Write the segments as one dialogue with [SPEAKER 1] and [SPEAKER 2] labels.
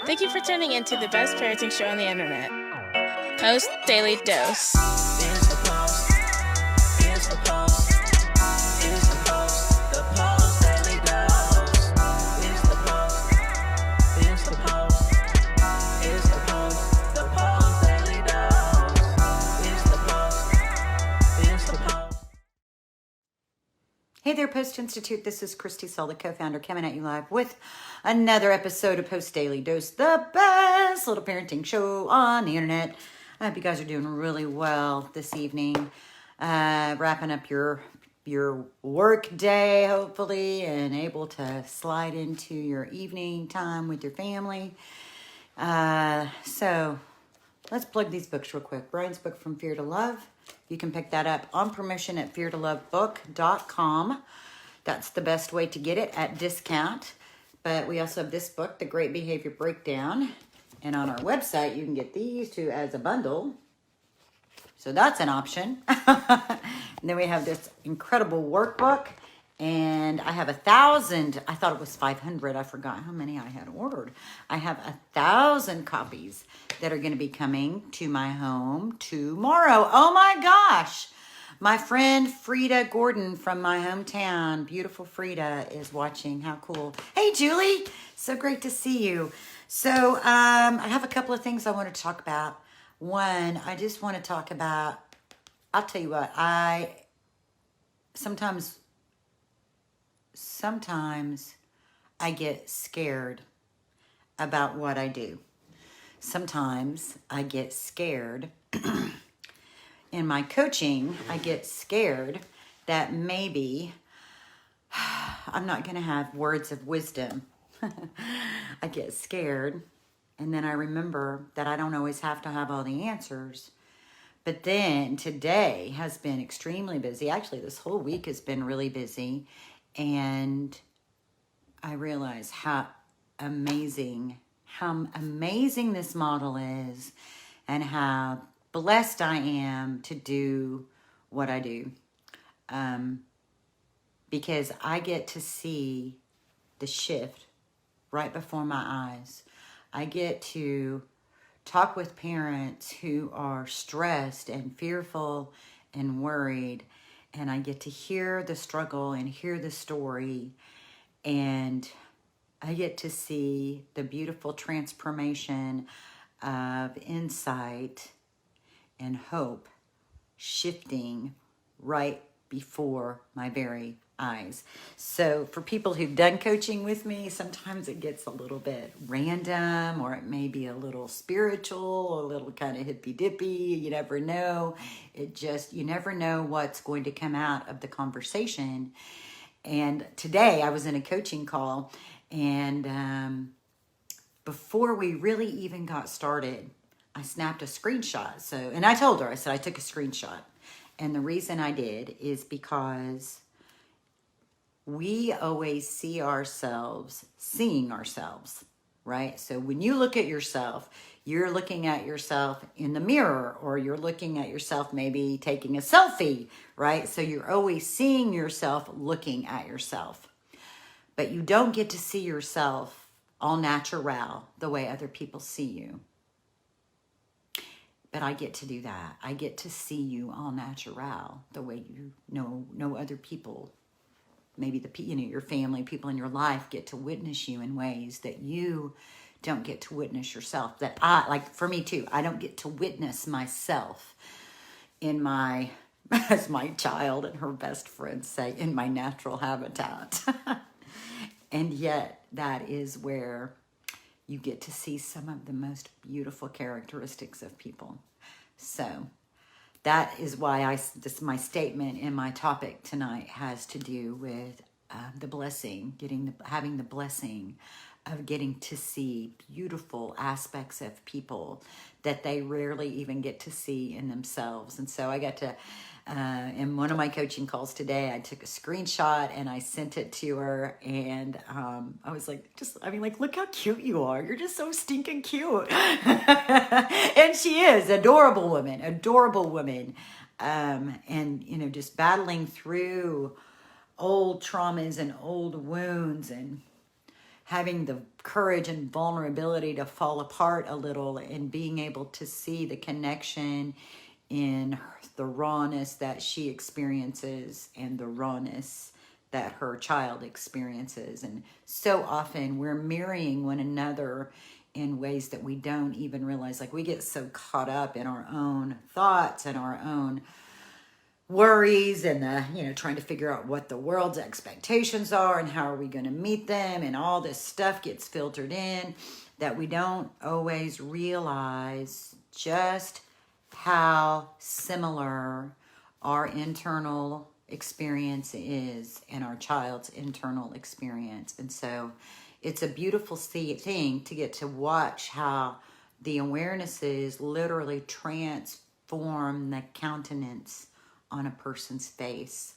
[SPEAKER 1] Thank you for tuning in to the best parenting show on the internet, Post Daily Dose.
[SPEAKER 2] It's the Post. It's the Post. It's the Post. The Post Daily Dose. It's the Post. It's the Post. It's the Post. The Post Daily Dose. It's the Post. It's the Post.
[SPEAKER 3] Hey there, Post+Institute. This is Kristi, Saul, the co-founder, coming at you live with another episode of Post Daily Dose, the best little parenting show on the internet. I hope you guys are doing really well this evening. Wrapping up your work day, hopefully, and able to slide into your evening time with your family. So let's plug these books real quick. Brian's book, From Fear to Love. You can pick that up on promotion at feartolovebook.com. That's the best way to get it at discount. But we also have this book, The Great Behavior Breakdown. And on our website, you can get these two as a bundle. So that's an option. And then we have this incredible workbook. And I have 1,000. I thought it was 500. I forgot how many I had ordered. I have 1,000 copies that are going to be coming to my home tomorrow. Oh my gosh. My friend Frida Gordon from my hometown, beautiful Frida, is watching. How cool. Hey, Julie. So great to see you. So I have a couple of things I want to talk about. One, I just want to talk about, I'll tell you what, sometimes I get scared about what I do. Sometimes I get scared. In my coaching, I get scared that maybe I'm not going to have words of wisdom. I get scared. And then I remember that I don't always have to have all the answers. But then today has been extremely busy. Actually, this whole week has been really busy. And I realize how amazing this model is and how blessed I am to do what I do. Because I get to see the shift right before my eyes. I get to talk with parents who are stressed and fearful and worried, and I get to hear the struggle and hear the story, and I get to see the beautiful transformation of insight and hope shifting right before my very eyes. So for people who've done coaching with me, sometimes it gets a little bit random, or it may be a little spiritual, a little kind of hippy-dippy. You never know. You never know what's going to come out of the conversation. And today I was in a coaching call, and before we really even got started, I snapped a screenshot. And I told her, I said, I took a screenshot. And the reason I did is because we always see ourselves seeing ourselves, right? So when you look at yourself, you're looking at yourself in the mirror, or you're looking at yourself maybe taking a selfie, right? So you're always seeing yourself looking at yourself. But you don't get to see yourself all natural the way other people see you. But I get to do that. I get to see you all natural the way you know other people. Maybe your family, people in your life get to witness you in ways that you don't get to witness yourself. That for me too, I don't get to witness myself in my, as my child and her best friends say, in my natural habitat. And yet that is where you get to see some of the most beautiful characteristics of people. So that is why my statement in my topic tonight has to do with the blessing, having the blessing of getting to see beautiful aspects of people that they rarely even get to see in themselves. And so I got to, in one of my coaching calls today, I took a screenshot and I sent it to her, and I was like, look how cute you are. You're just so stinking cute. And she is adorable woman. And, just battling through old traumas and old wounds and having the courage and vulnerability to fall apart a little and being able to see the connection in the rawness that she experiences and the rawness that her child experiences. And so often we're mirroring one another in ways that we don't even realize. Like, we get so caught up in our own thoughts and our own worries and trying to figure out what the world's expectations are and how are we going to meet them, and all this stuff gets filtered in, that we don't always realize just how similar our internal experience is and our child's internal experience. And so it's a beautiful thing to get to watch how the awarenesses literally transform the countenance on a person's face.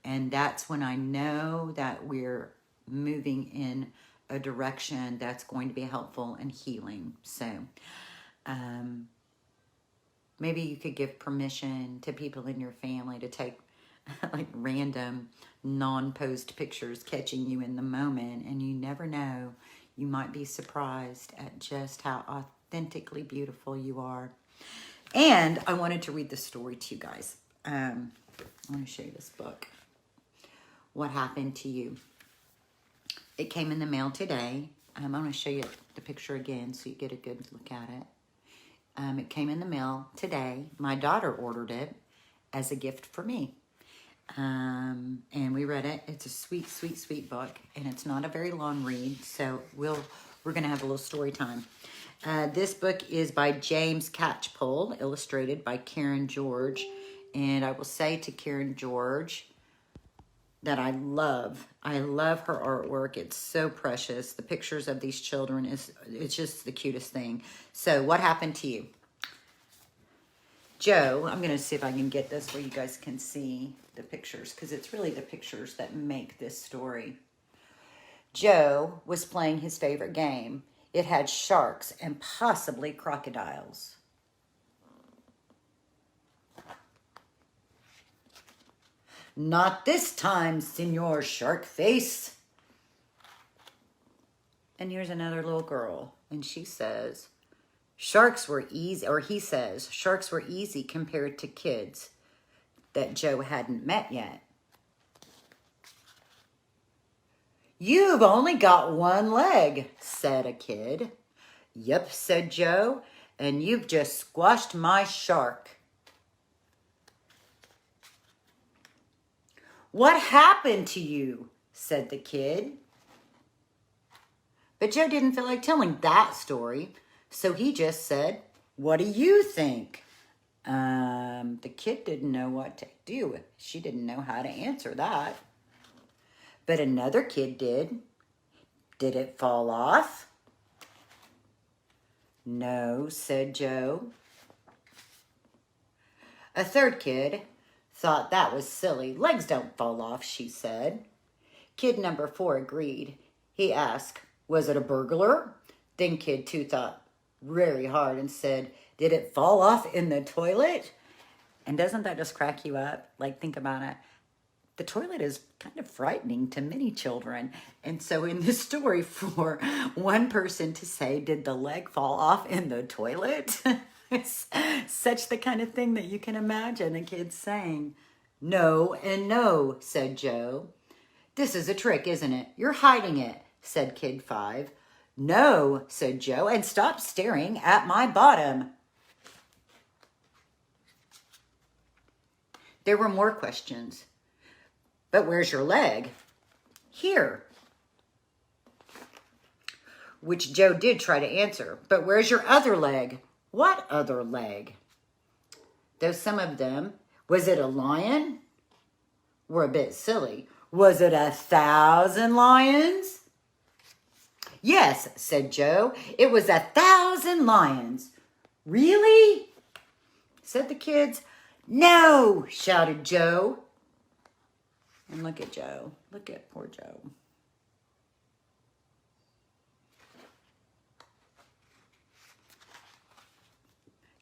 [SPEAKER 3] And that's when I know that we're moving in a direction that's going to be helpful and healing. So maybe you could give permission to people in your family to take like random non-posed pictures catching you in the moment, and you never know, you might be surprised at just how authentically beautiful you are. And I wanted to read the story to you guys. I want to show you this book, What Happened to You. It came in the mail today. I'm going to show you the picture again so you get a good look at it. It came in the mail today. My daughter ordered it as a gift for me. And we read it. It's a sweet, sweet, sweet book, and it's not a very long read, so we're going to have a little story time. This book is by James Catchpole, illustrated by Karen George, and I will say to Karen George that I love her artwork. It's so precious. The pictures of these children, it's just the cutest thing. So, what happened to you? Joe, I'm going to see if I can get this where you guys can see the pictures, because it's really the pictures that make this story. Joe was playing his favorite game. It had sharks and possibly crocodiles. Not this time, Senor Sharkface. And here's another little girl, and she says, sharks were easy, or he says, sharks were easy compared to kids that Joe hadn't met yet. You've only got one leg, said a kid. Yep, said Joe, and you've just squashed my shark. What happened to you? Said the kid. But Joe didn't feel like telling that story, so he just said, what do you think? The kid didn't know what to do. She didn't know how to answer that. But another kid did. Did it fall off? No, said Joe. A third kid thought that was silly. Legs don't fall off, she said. Kid number 4 agreed. He asked, was it a burglar? Then kid 2 thought very hard and said, did it fall off in the toilet? And doesn't that just crack you up? Like, think about it. The toilet is kind of frightening to many children. And so in this story, for one person to say, did the leg fall off in the toilet? It's such the kind of thing that you can imagine a kid saying. No and no, said Joe. This is a trick, isn't it? You're hiding it, said kid 5. No, said Joe, and stop staring at my bottom. There were more questions. But where's your leg? Here. Which Joe did try to answer. But where's your other leg? What other leg? Though some of them, was it a lion? Were a bit silly. Was it 1,000 lions? Yes, said Joe. It was 1,000 lions. Really? Said the kids. No, shouted Joe. And look at Joe. Look at poor Joe.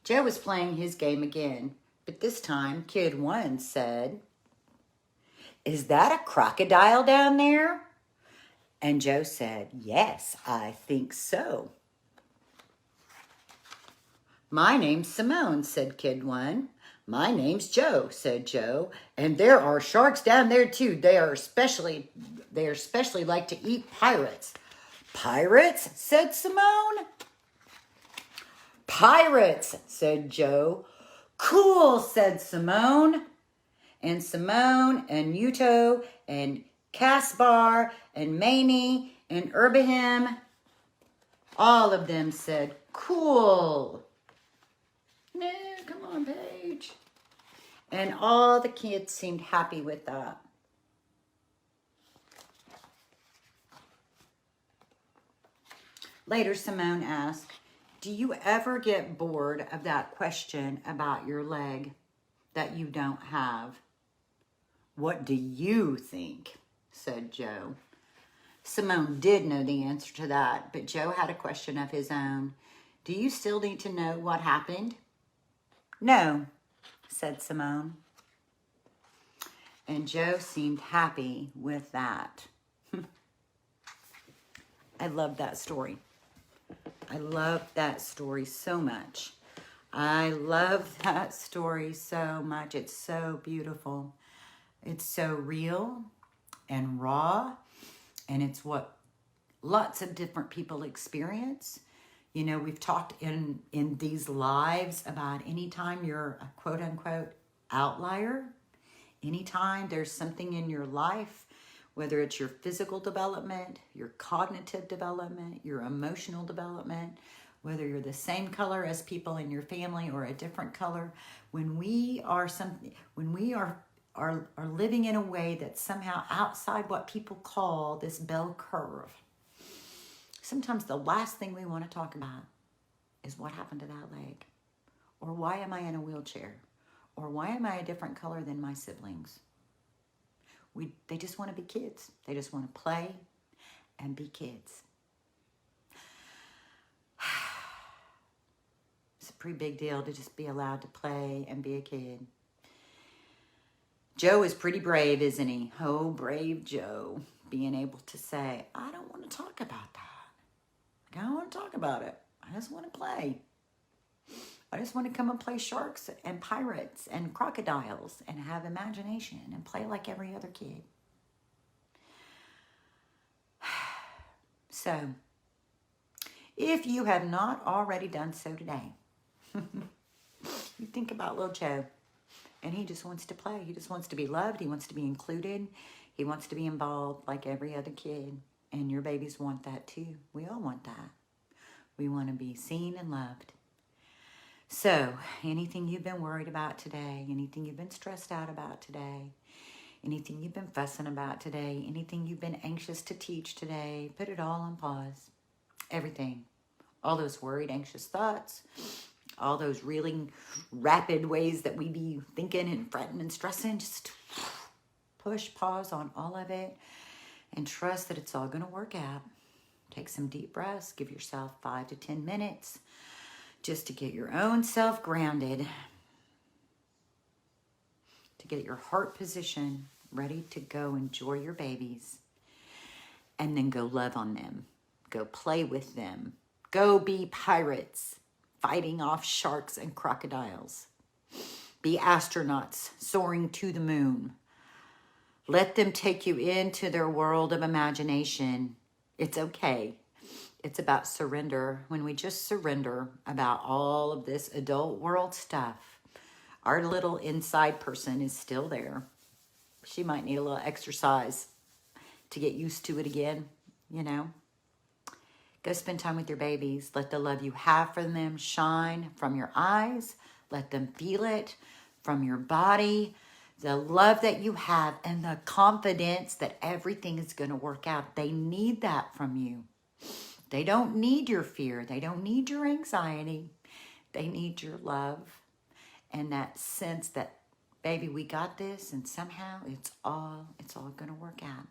[SPEAKER 3] Joe was playing his game again, but this time kid 1 said, is that a crocodile down there? And Joe said, yes, I think so. My name's Simone, said Kid 1. My name's Joe, said Joe. And there are sharks down there too. They are especially like to eat pirates. Pirates, said Simone. Pirates, said Joe. Cool, said Simone. And Simone and Yuto and Caspar and Mamie and Urbahim, all of them said, cool. No, come on, Paige. And all the kids seemed happy with that. Later, Simone asked, do you ever get bored of that question about your leg that you don't have? What do you think? Said Joe. Simone did know the answer to that, but Joe had a question of his own. Do you still need to know what happened? No, said Simone. And Joe seemed happy with that. I love that story. I love that story so much. I love that story so much. It's so beautiful. It's so real and raw, and it's what lots of different people experience. You know, we've talked in these lives about anytime you're a quote-unquote outlier, anytime there's something in your life, whether it's your physical development, your cognitive development, your emotional development, whether you're the same color as people in your family or a different color, when we are living in a way that's somehow outside what people call this bell curve, sometimes the last thing we want to talk about is what happened to that leg, or why am I in a wheelchair, or why am I a different color than my siblings. They just want to be kids. They just want to play and be kids. It's a pretty big deal to just be allowed to play and be a kid. Joe is pretty brave, isn't he? Oh, brave Joe, being able to say, I don't want to talk about that. I don't want to talk about it. I just want to play. I just want to come and play sharks and pirates and crocodiles and have imagination and play like every other kid. So, if you have not already done so today, you think about little Joe, and he just wants to play. He just wants to be loved. He wants to be included. He wants to be involved like every other kid. And your babies want that too. We all want that. We want to be seen and loved. So, anything you've been worried about today, anything you've been stressed out about today, anything you've been fussing about today, anything you've been anxious to teach today, put it all on pause. Everything. All those worried, anxious thoughts, all those really rapid ways that we be thinking and fretting and stressing, just push pause on all of it and trust that it's all going to work out. Take some deep breaths. Give yourself 5 to 10 minutes just to get your own self grounded, to get your heart position ready to go enjoy your babies, and then go love on them. Go play with them. Go be pirates, fighting off sharks and crocodiles. Be astronauts soaring to the moon. Let them take you into their world of imagination. It's okay. It's about surrender. When we just surrender about all of this adult world stuff, our little inside person is still there. She might need a little exercise to get used to it again, you know. Go spend time with your babies. Let the love you have for them shine from your eyes. Let them feel it from your body. The love that you have and the confidence that everything is going to work out. They need that from you. They don't need your fear. They don't need your anxiety. They need your love and that sense that, baby, we got this, and somehow it's all going to work out.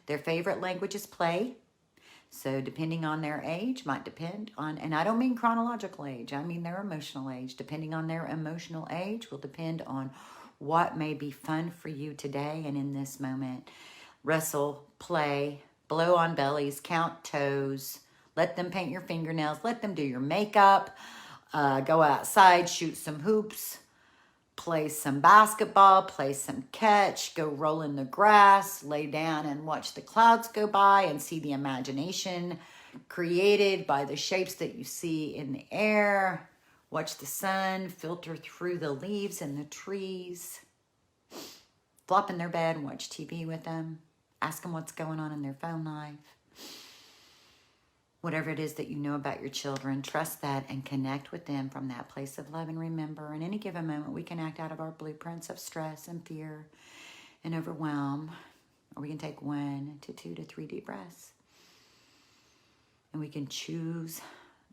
[SPEAKER 3] Their favorite language is play. So depending on their age, might depend on, and I don't mean chronological age, I mean their emotional age. Depending on their emotional age will depend on what may be fun for you today and in this moment. Wrestle, play, blow on bellies, count toes, let them paint your fingernails, let them do your makeup, go outside, shoot some hoops, play some basketball, play some catch, go roll in the grass, lay down and watch the clouds go by and see the imagination created by the shapes that you see in the air. Watch the sun filter through the leaves and the trees. Flop in their bed and watch TV with them. Ask them what's going on in their phone life. Whatever it is that you know about your children, trust that and connect with them from that place of love. And remember, in any given moment, we can act out of our blueprints of stress and fear and overwhelm. Or we can take 1 to 2 to 3 deep breaths. And we can choose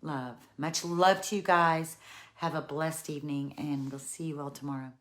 [SPEAKER 3] love. Much love to you guys. Have a blessed evening, and we'll see you all tomorrow.